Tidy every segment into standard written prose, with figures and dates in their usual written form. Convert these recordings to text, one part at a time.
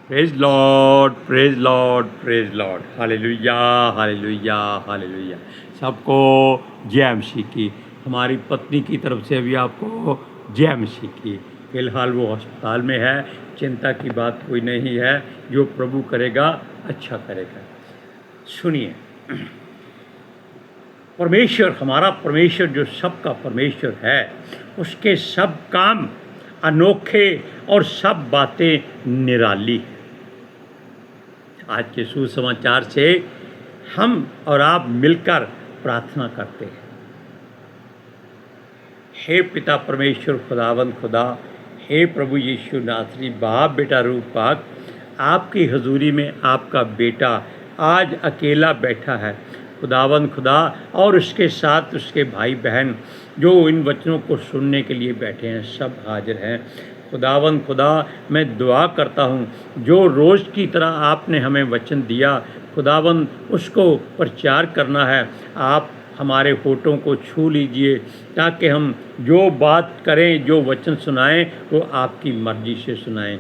Praise Lord, praise Lord, praise Lord. Hallelujah, hallelujah, hallelujah. सबको जय मसीह की। हमारी पत्नी की तरफ से भी आपको जय मसीह की। फिलहाल वो अस्पताल में है, चिंता की बात कोई नहीं है। जो प्रभु करेगा अच्छा करेगा। सुनिए, परमेश्वर, हमारा परमेश्वर जो सबका परमेश्वर है, उसके सब काम अनोखे और सब बातें निराली हैं। आज के सुसमाचार से हम और आप मिलकर प्रार्थना करते हैं। हे पिता परमेश्वर खुदावंद खुदा, हे प्रभु यीशु नासरी, बाप बेटा रूप पाक, आपकी हजूरी में आपका बेटा आज अकेला बैठा है खुदावंद खुदा, और उसके साथ उसके भाई बहन जो इन वचनों को सुनने के लिए बैठे हैं, सब हाजिर हैं। खुदावंद खुदा, मैं दुआ करता हूँ जो रोज़ की तरह आपने हमें वचन दिया खुदावंद, उसको प्रचार करना है। आप हमारे होठों को छू लीजिए ताकि हम जो बात करें, जो वचन सुनाएं, वो आपकी मर्जी से सुनाएं।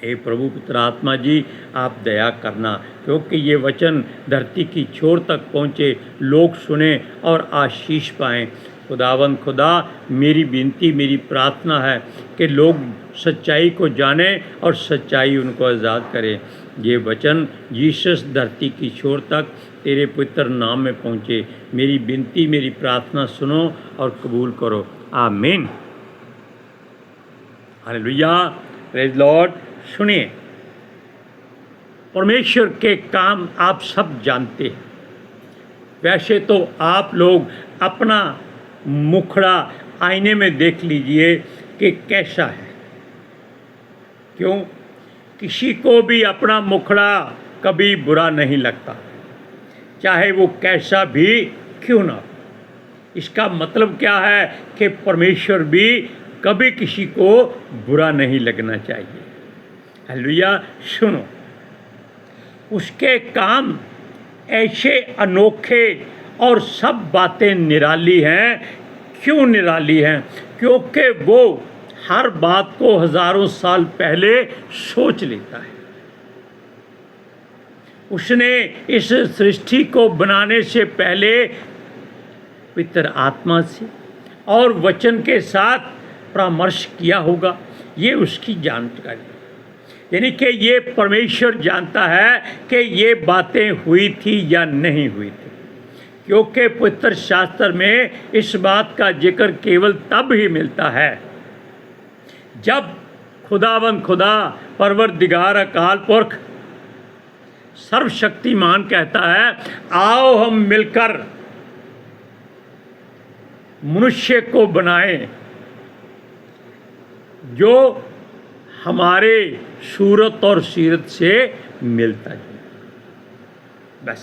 हे प्रभु पिता आत्मा जी, आप दया करना, क्योंकि ये वचन धरती की छोर तक पहुँचे, लोग सुने और आशीष पाएँ। खुदावंद खुदा, मेरी विनती, मेरी प्रार्थना है कि लोग सच्चाई को जानें और सच्चाई उनको आज़ाद करे। ये वचन यीशस धरती की छोर तक तेरे पवित्र नाम में पहुँचे। मेरी विनती, मेरी प्रार्थना सुनो और कबूल करो। आमीन। Hallelujah, praise Lord. सुनिए, परमेश्वर के काम आप सब जानते हैं। वैसे तो आप लोग अपना मुखड़ा आईने में देख लीजिए कि कैसा है। क्यों? किसी को भी अपना मुखड़ा कभी बुरा नहीं लगता, चाहे वो कैसा भी क्यों ना हो। इसका मतलब क्या है कि परमेश्वर भी कभी किसी को बुरा नहीं लगना चाहिए। हालेलुया। सुनो, उसके काम ऐसे अनोखे और सब बातें निराली हैं। क्यों निराली हैं? क्योंकि वो हर बात को हजारों साल पहले सोच लेता है। उसने इस सृष्टि को बनाने से पहले पवित्र आत्मा से और वचन के साथ परामर्श किया होगा। ये उसकी जानकारी, यानी कि ये परमेश्वर जानता है कि ये बातें हुई थी या नहीं हुई थी, क्योंकि पवित्र शास्त्र में इस बात का जिक्र केवल तब ही मिलता है जब खुदावंद खुदा, परवरदिगार, अकाल पुरख, सर्वशक्तिमान कहता है, आओ हम मिलकर मनुष्य को बनाएं जो हमारे सूरत और सीरत से मिलता है। बस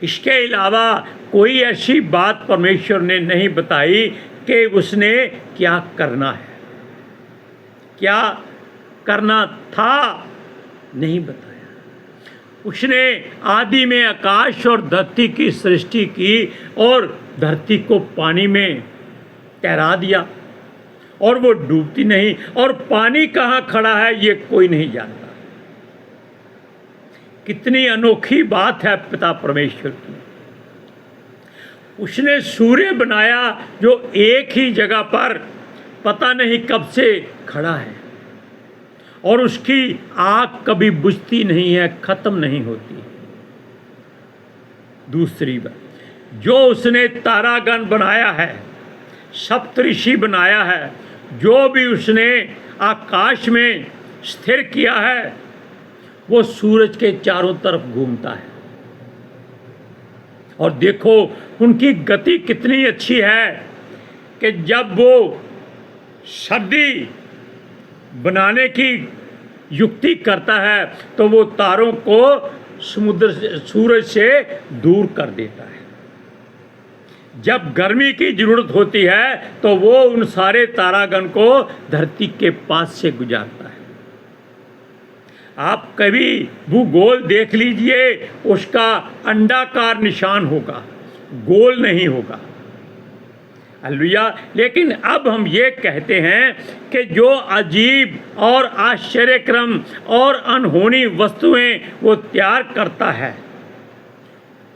इसके अलावा कोई ऐसी बात परमेश्वर ने नहीं बताई कि उसने क्या करना है, क्या करना था, नहीं बताया। उसने आदि में आकाश और धरती की सृष्टि की और धरती को पानी में तैरा दिया और वो डूबती नहीं, और पानी कहाँ खड़ा है ये कोई नहीं जानता। कितनी अनोखी बात है पिता परमेश्वर की। उसने सूर्य बनाया जो एक ही जगह पर पता नहीं कब से खड़ा है, और उसकी आग कभी बुझती नहीं है, खत्म नहीं होती। दूसरी बात, जो उसने तारागण बनाया है, सप्तऋषि बनाया है, जो भी उसने आकाश में स्थिर किया है, वो सूरज के चारों तरफ घूमता है। और देखो उनकी गति कितनी अच्छी है कि जब वो सर्दी बनाने की युक्ति करता है तो वो तारों को सूरज से दूर कर देता है। जब गर्मी की जरूरत होती है तो वो उन सारे तारागण को धरती के पास से गुजारता है। आप कभी भूगोल देख लीजिए, उसका अंडाकार निशान होगा, गोल नहीं होगा। हालेलुया। लेकिन अब हम ये कहते हैं कि जो अजीब और आश्चर्यक्रम और अनहोनी वस्तुएं वो तैयार करता है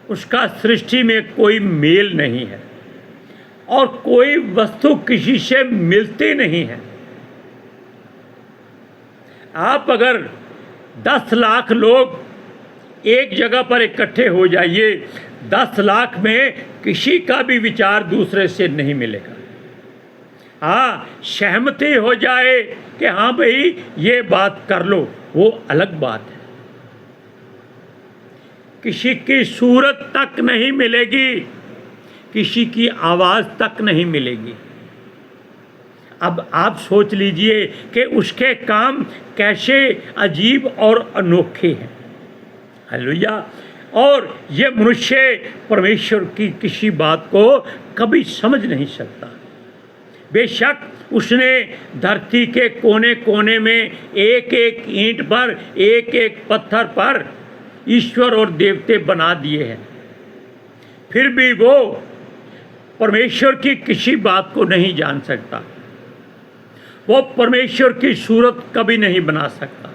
उसका सृष्टि में कोई मेल नहीं है और कोई वस्तु किसी से मिलती नहीं है। आप अगर 10 लाख लोग एक जगह पर इकट्ठे हो जाइए, 10 लाख में किसी का भी विचार दूसरे से नहीं मिलेगा। हाँ, सहमति हो जाए कि हाँ भाई ये बात कर लो, वो अलग बात है। किसी की सूरत तक नहीं मिलेगी, किसी की आवाज़ तक नहीं मिलेगी। अब आप सोच लीजिए कि उसके काम कैसे अजीब और अनोखे हैं। हालेलुया। और ये मनुष्य परमेश्वर की किसी बात को कभी समझ नहीं सकता। बेशक उसने धरती के कोने कोने में एक एक ईंट पर, एक एक पत्थर पर ईश्वर और देवते बना दिए हैं, फिर भी वो परमेश्वर की किसी बात को नहीं जान सकता। वो परमेश्वर की सूरत कभी नहीं बना सकता।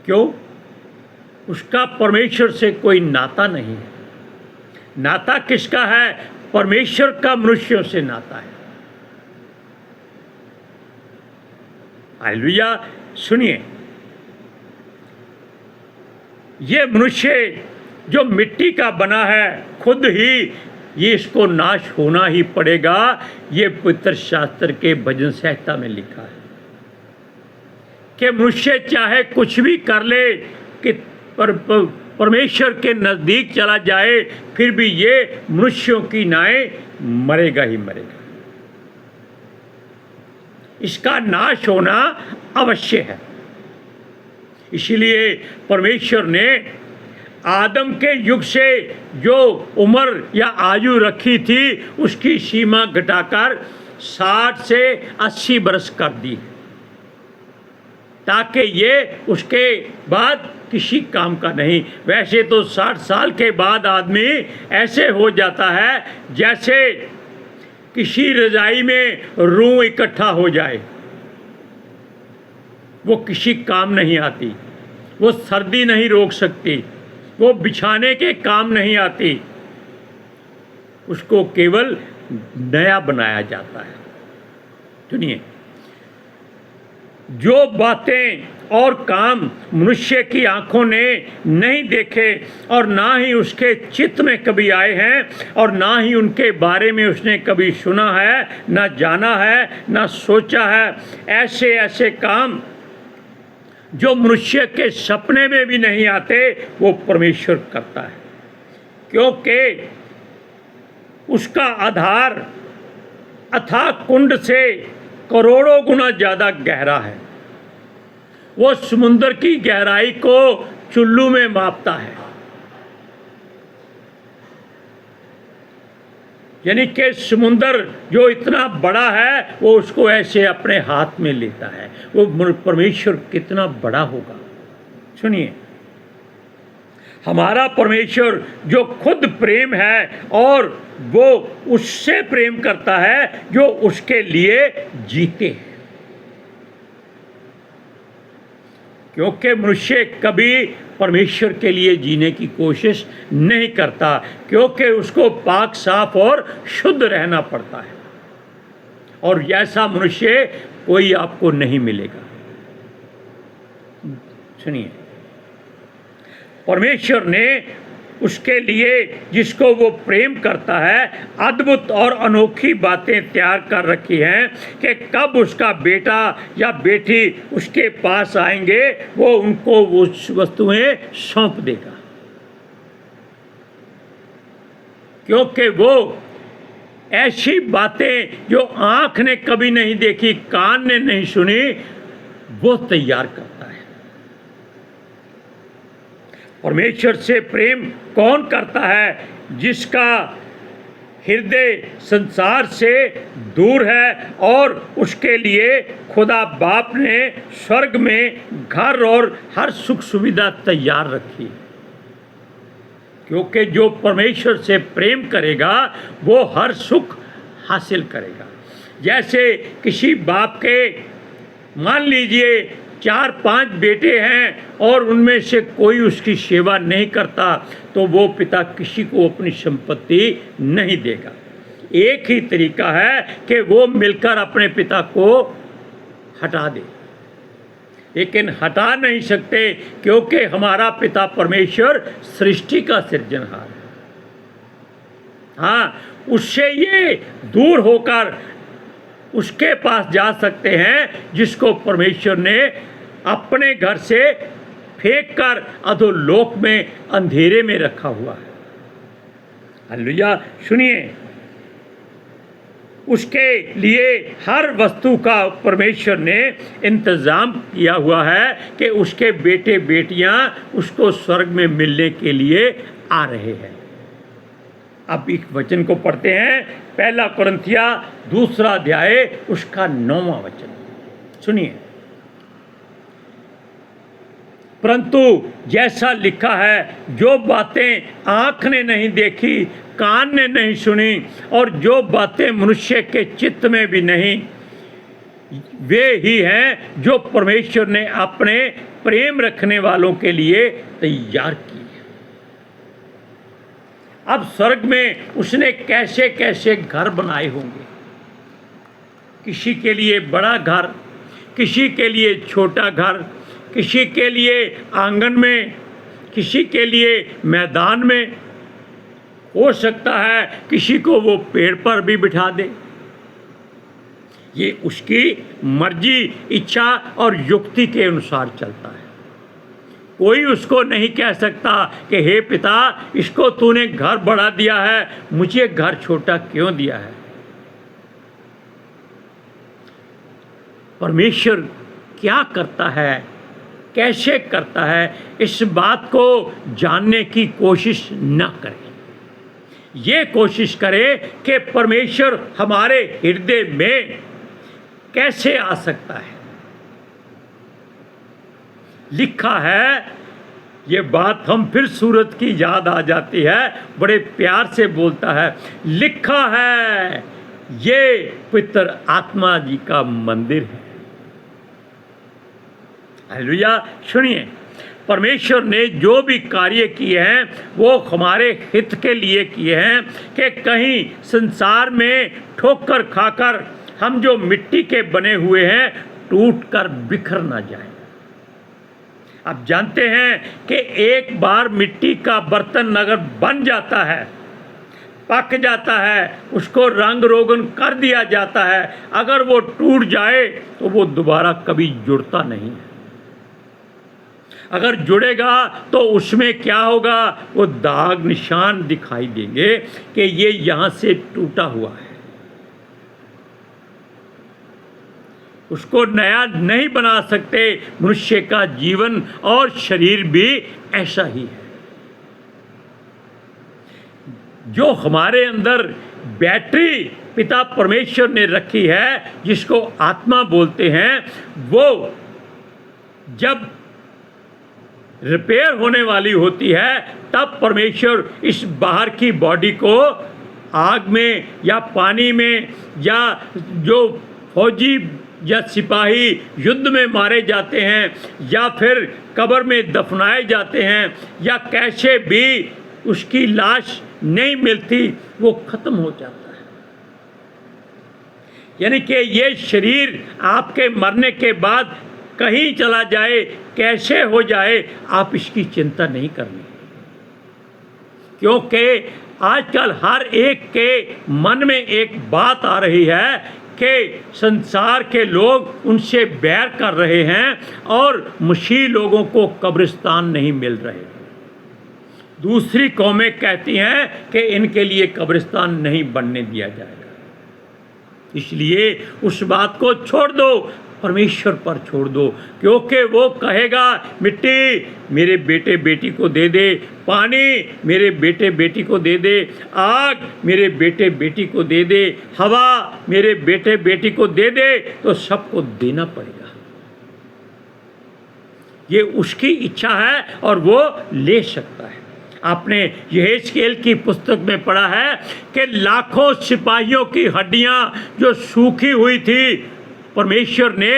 क्यों? उसका परमेश्वर से कोई नाता नहीं है। नाता किसका है? परमेश्वर का मनुष्यों से नाता है। हालेलुया। सुनिए, ये मनुष्य जो मिट्टी का बना है, खुद ही ये इसको नाश होना ही पड़ेगा। ये पवित्र शास्त्र के भजन संहिता में लिखा है कि मनुष्य चाहे कुछ भी कर ले, कि परमेश्वर के नज़दीक चला जाए, फिर भी ये मनुष्यों की नाई मरेगा ही मरेगा। इसका नाश होना अवश्य है। इसलिए परमेश्वर ने आदम के युग से जो उम्र या आयु रखी थी उसकी सीमा घटाकर 60 से 80 बरस कर दी, ताकि ये उसके बाद किसी काम का नहीं। वैसे तो 60 साल के बाद आदमी ऐसे हो जाता है जैसे किसी रजाई में रूह इकट्ठा हो जाए, वो किसी काम नहीं आती, वो सर्दी नहीं रोक सकती, वो बिछाने के काम नहीं आती, उसको केवल नया बनाया जाता है। सुनिए, जो बातें और काम मनुष्य की आंखों ने नहीं देखे और ना ही उसके चित्त में कभी आए हैं और ना ही उनके बारे में उसने कभी सुना है, ना जाना है, ना सोचा है, ऐसे ऐसे काम जो मनुष्य के सपने में भी नहीं आते, वो परमेश्वर करता है। क्योंकि उसका आधार अथाह कुंड से करोड़ों गुना ज़्यादा गहरा है। वो समुद्र की गहराई को चुल्लू में मापता है, यानी कि समुद्र जो इतना बड़ा है वो उसको ऐसे अपने हाथ में लेता है। वो परमेश्वर कितना बड़ा होगा। सुनिए, हमारा परमेश्वर जो खुद प्रेम है और वो उससे प्रेम करता है जो उसके लिए जीते हैं। क्योंकि मनुष्य कभी परमेश्वर के लिए जीने की कोशिश नहीं करता, क्योंकि उसको पाक साफ और शुद्ध रहना पड़ता है, और ऐसा मनुष्य कोई आपको नहीं मिलेगा। सुनिए, परमेश्वर ने उसके लिए, जिसको वो प्रेम करता है, अद्भुत और अनोखी बातें तैयार कर रखी हैं कि कब उसका बेटा या बेटी उसके पास आएंगे वो उनको वो वस्तुएं सौंप देगा। क्योंकि वो ऐसी बातें जो आँख ने कभी नहीं देखी, कान ने नहीं सुनी, वो तैयार करता है। परमेश्वर से प्रेम कौन करता है? जिसका हृदय संसार से दूर है और उसके लिए खुदा बाप ने स्वर्ग में घर और हर सुख सुविधा तैयार रखी। क्योंकि जो परमेश्वर से प्रेम करेगा वो हर सुख हासिल करेगा। जैसे किसी बाप के मान लीजिए 4-5 बेटे हैं और उनमें से कोई उसकी सेवा नहीं करता, तो वो पिता किसी को अपनी संपत्ति नहीं देगा। एक ही तरीका है कि वो मिलकर अपने पिता को हटा दे, लेकिन हटा नहीं सकते क्योंकि हमारा पिता परमेश्वर सृष्टि का सृजनहार है। हाँ, उससे ये दूर होकर उसके पास जा सकते हैं जिसको परमेश्वर ने अपने घर से फेंक कर अधोलोक में अंधेरे में रखा हुआ है। हालेलुया। सुनिए, उसके लिए हर वस्तु का परमेश्वर ने इंतज़ाम किया हुआ है कि उसके बेटे बेटियां उसको स्वर्ग में मिलने के लिए आ रहे हैं। अब एक वचन को पढ़ते हैं, 1 कुरिन्थिया 2 अध्याय उसका 9वां वचन सुनिए। परंतु जैसा लिखा है, जो बातें आँख ने नहीं देखी, कान ने नहीं सुनी, और जो बातें मनुष्य के चित्त में भी नहीं, वे ही हैं जो परमेश्वर ने अपने प्रेम रखने वालों के लिए तैयार की है। अब स्वर्ग में उसने कैसे कैसे घर बनाए होंगे। किसी के लिए बड़ा घर, किसी के लिए छोटा घर, किसी के लिए आंगन में, किसी के लिए मैदान में, हो सकता है किसी को वो पेड़ पर भी बिठा दे। ये उसकी मर्जी, इच्छा और युक्ति के अनुसार चलता है। कोई उसको नहीं कह सकता कि हे पिता, इसको तूने घर बड़ा दिया है, मुझे घर छोटा क्यों दिया है। परमेश्वर क्या करता है, कैसे करता है, इस बात को जानने की कोशिश न करें। ये कोशिश करें कि परमेश्वर हमारे हृदय में कैसे आ सकता है। लिखा है, ये बात हम फिर सूरत की याद आ जाती है, बड़े प्यार से बोलता है, लिखा है ये पवित्र आत्मा जी का मंदिर है। हालेलुया। सुनिए, परमेश्वर ने जो भी कार्य किए हैं वो हमारे हित के लिए किए हैं कि कहीं संसार में ठोकर खाकर हम जो मिट्टी के बने हुए हैं टूट कर बिखर ना जाएं। अब जानते हैं कि एक बार मिट्टी का बर्तन अगर बन जाता है, पक जाता है, उसको रंग रोगन कर दिया जाता है, अगर वो टूट जाए तो वो दोबारा कभी जुड़ता नहीं है। अगर जुड़ेगा तो उसमें क्या होगा, वो दाग निशान दिखाई देंगे कि ये यहाँ से टूटा हुआ है। उसको नया नहीं बना सकते। मनुष्य का जीवन और शरीर भी ऐसा ही है। जो हमारे अंदर बैटरी पिता परमेश्वर ने रखी है, जिसको आत्मा बोलते हैं, वो जब रिपेयर होने वाली होती है तब परमेश्वर इस बाहर की बॉडी को आग में या पानी में, या जो फौजी या सिपाही युद्ध में मारे जाते हैं या फिर कब्र में दफनाए जाते हैं, या कैसे भी उसकी लाश नहीं मिलती, वो ख़त्म हो जाता है। यानी कि ये शरीर आपके मरने के बाद कहीं चला जाए, कैसे हो जाए, आप इसकी चिंता नहीं करनी, क्योंकि आजकल हर एक के मन में एक बात आ रही है कि संसार के लोग उनसे बैर कर रहे हैं और मसीही लोगों को कब्रिस्तान नहीं मिल रहे। दूसरी कौमें कहती हैं कि इनके लिए कब्रिस्तान नहीं बनने दिया जाएगा। इसलिए उस बात को छोड़ दो, परमेश्वर पर छोड़ दो, क्योंकि वो कहेगा मिट्टी मेरे बेटे बेटी को दे दे, पानी मेरे बेटे बेटी को दे दे, आग मेरे बेटे बेटी को दे दे, हवा मेरे बेटे बेटी को दे दे, तो सबको देना पड़ेगा। ये उसकी इच्छा है और वो ले सकता है। आपने यहेजकेल की पुस्तक में पढ़ा है कि लाखों सिपाहियों की हड्डियां जो सूखी हुई थी, परमेश्वर ने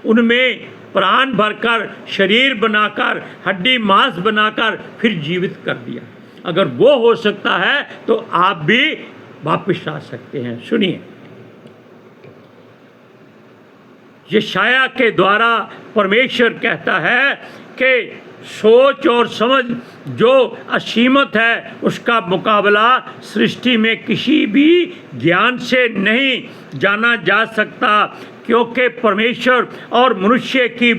उनमें प्राण भरकर, शरीर बनाकर, हड्डी मांस बनाकर फिर जीवित कर दिया। अगर वो हो सकता है तो आप भी वापस आ सकते हैं। सुनिए, यशायाह के द्वारा परमेश्वर कहता है कि सोच और समझ जो असीमित है उसका मुकाबला सृष्टि में किसी भी ज्ञान से नहीं जाना जा सकता, क्योंकि परमेश्वर और मनुष्य की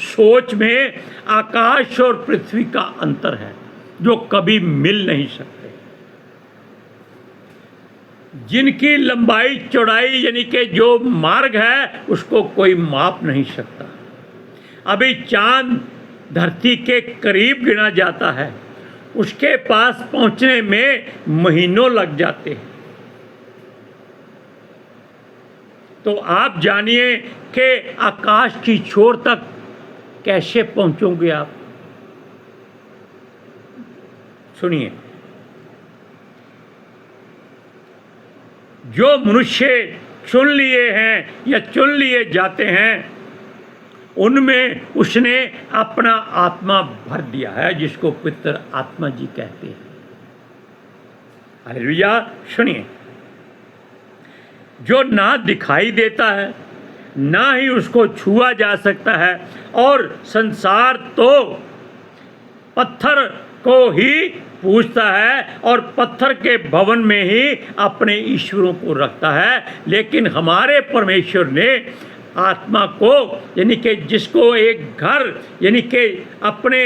सोच में आकाश और पृथ्वी का अंतर है जो कभी मिल नहीं सकते। जिनकी लंबाई चौड़ाई यानी कि जो मार्ग है उसको कोई माप नहीं सकता। अभी चांद धरती के करीब गिना जाता है, उसके पास पहुंचने में महीनों लग जाते हैं। तो आप जानिए कि आकाश की छोर तक कैसे पहुंचोगे आप। सुनिए, जो मनुष्य चुन लिए हैं या चुन लिए जाते हैं उनमें उसने अपना आत्मा भर दिया है, जिसको पवित्र आत्मा जी कहते हैं। हालेलुया। सुनिए, जो ना दिखाई देता है ना ही उसको छुआ जा सकता है, और संसार तो पत्थर को ही पूछता है और पत्थर के भवन में ही अपने ईश्वरों को रखता है, लेकिन हमारे परमेश्वर ने आत्मा को यानी कि जिसको एक घर यानी कि अपने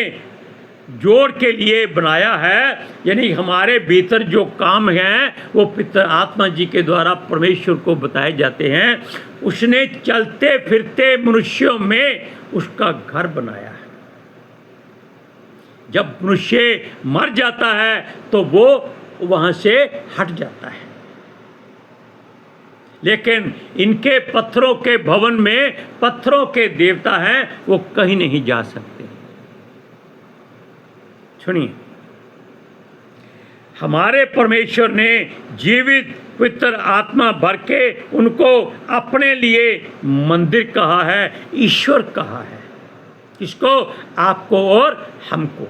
जोड़ के लिए बनाया है, यानी हमारे भीतर जो काम हैं वो पितर आत्मा जी के द्वारा परमेश्वर को बताए जाते हैं। उसने चलते फिरते मनुष्यों में उसका घर बनाया है। जब मनुष्य मर जाता है तो वो वहाँ से हट जाता है, लेकिन इनके पत्थरों के भवन में पत्थरों के देवता हैं, वो कहीं नहीं जा सकते। सुनिए, हमारे परमेश्वर ने जीवित पवित्र आत्मा भर के उनको अपने लिए मंदिर कहा है, ईश्वर कहा है। किसको? आपको और हमको।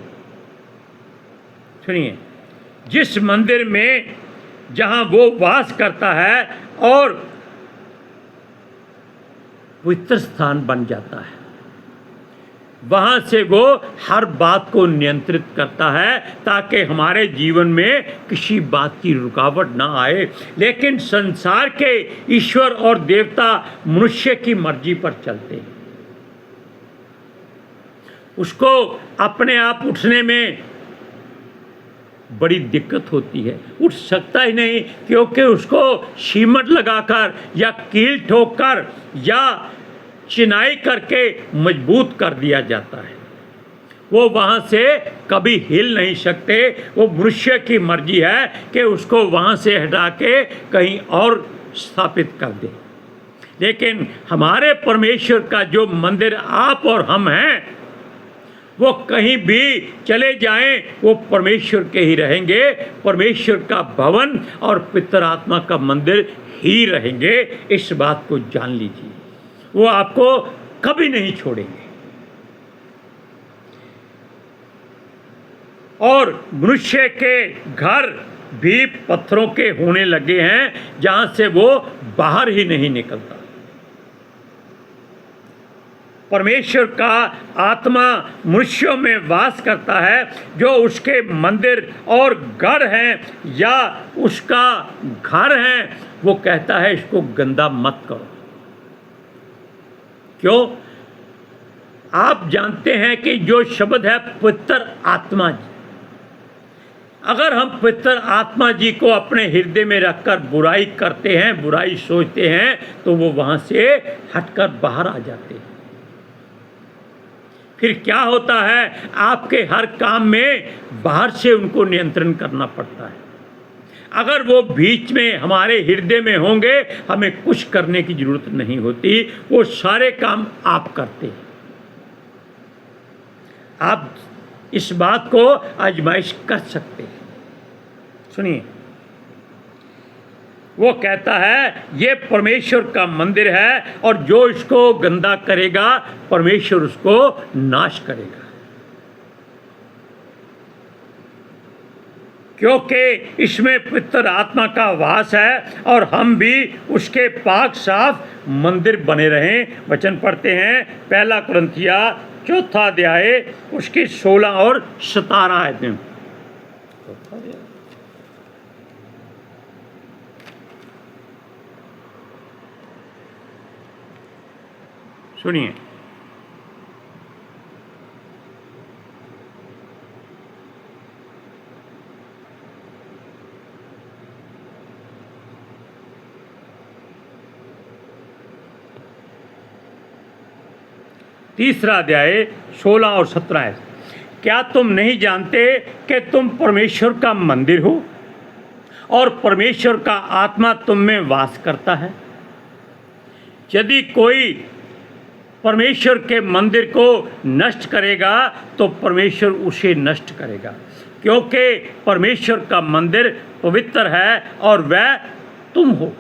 सुनिए, जिस मंदिर में जहाँ वो वास करता है और पवित्र स्थान बन जाता है, वहाँ से वो हर बात को नियंत्रित करता है ताकि हमारे जीवन में किसी बात की रुकावट ना आए। लेकिन संसार के ईश्वर और देवता मनुष्य की मर्जी पर चलते हैं। उसको अपने आप उठने में बड़ी दिक्कत होती है, उठ सकता ही नहीं, क्योंकि उसको सीमट लगाकर या कील ठोककर या चिनाई करके मजबूत कर दिया जाता है। वो वहाँ से कभी हिल नहीं सकते। वो मनुष्य की मर्जी है कि उसको वहाँ से हटा के कहीं और स्थापित कर दे। लेकिन हमारे परमेश्वर का जो मंदिर आप और हम हैं, वो कहीं भी चले जाएं वो परमेश्वर के ही रहेंगे, परमेश्वर का भवन और पितर आत्मा का मंदिर ही रहेंगे। इस बात को जान लीजिए, वो आपको कभी नहीं छोड़ेंगे। और मनुष्य के घर भी पत्थरों के होने लगे हैं, जहां से वो बाहर ही नहीं निकलता। परमेश्वर का आत्मा मनुष्यों में वास करता है, जो उसके मंदिर और घर हैं या उसका घर है। वो कहता है इसको गंदा मत करो। क्यों? आप जानते हैं कि जो शब्द है पवित्र आत्मा जी, अगर हम पवित्र आत्मा जी को अपने हृदय में रखकर बुराई करते हैं, बुराई सोचते हैं, तो वो वहाँ से हटकर बाहर आ जाते हैं। फिर क्या होता है? आपके हर काम में बाहर से उनको नियंत्रण करना पड़ता है। अगर वो बीच में हमारे हृदय में होंगे, हमें कुछ करने की जरूरत नहीं होती, वो सारे काम आप करते हैं। आप इस बात को आजमाइश कर सकते हैं। सुनिए, वो कहता है ये परमेश्वर का मंदिर है और जो इसको गंदा करेगा परमेश्वर उसको नाश करेगा, क्योंकि इसमें पवित्र आत्मा का वास है और हम भी उसके पाक साफ मंदिर बने रहें। वचन पढ़ते हैं 1 कुरिन्थिया 4 अध्याय उसकी 16 और 17 आयतें। सुनिए, तीसरा अध्याय 16 और 17 है। क्या तुम नहीं जानते कि तुम परमेश्वर का मंदिर हो और परमेश्वर का आत्मा तुम में वास करता है? यदि कोई परमेश्वर के मंदिर को नष्ट करेगा तो परमेश्वर उसे नष्ट करेगा, क्योंकि परमेश्वर का मंदिर पवित्र है और वह तुम हो,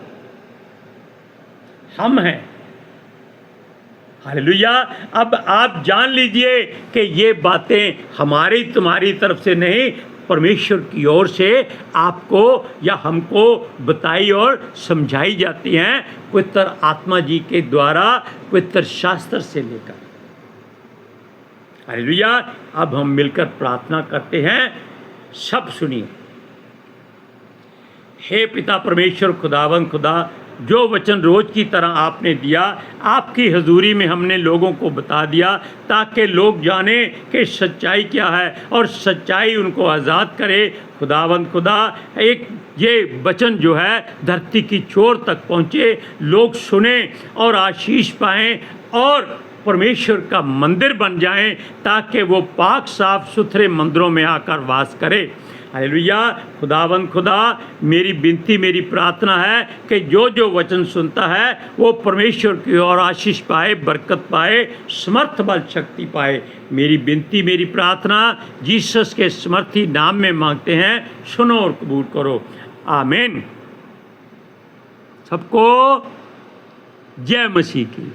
हम हैं। हालेलुया। अब आप जान लीजिए कि ये बातें हमारी तुम्हारी तरफ से नहीं, परमेश्वर की ओर से आपको या हमको बताई और समझाई जाती हैं, पवित्र आत्मा जी के द्वारा, पवित्र शास्त्र से लेकर। हालेलुया। अब हम मिलकर प्रार्थना करते हैं। सब सुनिए। हे पिता परमेश्वर खुदावन खुदा, जो वचन रोज की तरह आपने दिया, आपकी हजूरी में हमने लोगों को बता दिया ताकि लोग जाने कि सच्चाई क्या है और सच्चाई उनको आज़ाद करे। खुदावंद खुदा, एक ये वचन जो है धरती की छोर तक पहुँचे, लोग सुने और आशीष पाएँ और परमेश्वर का मंदिर बन जाएं, ताकि वो पाक साफ सुथरे मंदिरों में आकर वास करे। हालेलुया। खुदावंद खुदा, मेरी विनती, मेरी प्रार्थना है कि जो जो वचन सुनता है वो परमेश्वर की ओर आशीष पाए, बरकत पाए, समर्थ बल शक्ति पाए। मेरी विनती, मेरी प्रार्थना जीसस के समर्थी नाम में मांगते हैं, सुनो और कबूल करो। आमीन। सबको जय मसीह की।